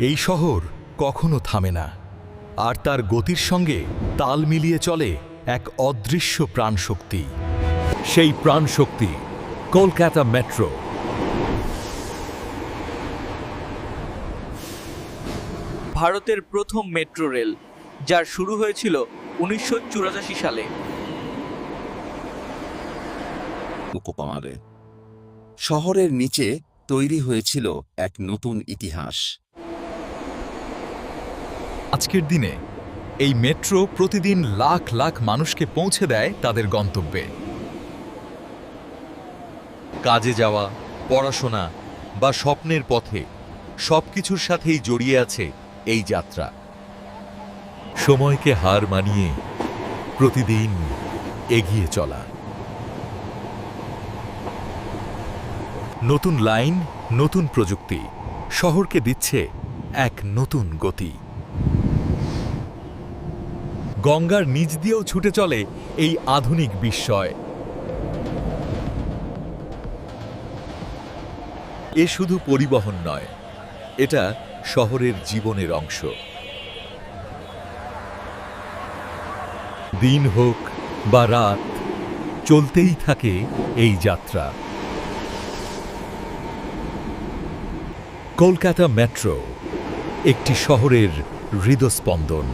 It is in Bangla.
এই শহর কখনো থামে না, আর তার গতির সঙ্গে তাল মিলিয়ে চলে এক অদৃশ্য প্রাণশক্তি। সেই প্রাণশক্তি কলকাতা মেট্রো। ভারতের প্রথম মেট্রো রেল, যার শুরু হয়েছিল 1984 সালে। উপকমারে শহরের নিচে তৈরি হয়েছিল এক নতুন ইতিহাস। আজকের দিনে এই মেট্রো প্রতিদিন লাখ লাখ মানুষকে পৌঁছে দেয় তাদের গন্তব্যে। কাজে যাওয়া, পড়াশোনা বা স্বপ্নের পথে সবকিছুর সাথেই জড়িয়ে আছে এই যাত্রা। সময়কে হার মানিয়ে প্রতিদিন এগিয়ে চলা। নতুন লাইন, নতুন প্রযুক্তি শহরকে দিচ্ছে এক নতুন গতি। গঙ্গার নিচ দিয়েও ছুটে চলে এই আধুনিক বিস্ময়। এ শুধু পরিবহন নয়, এটা শহরের জীবনের অংশ। দিন হোক বা রাত, চলতেই থাকে এই যাত্রা। কলকাতা মেট্রো, একটি শহরের হৃদস্পন্দন।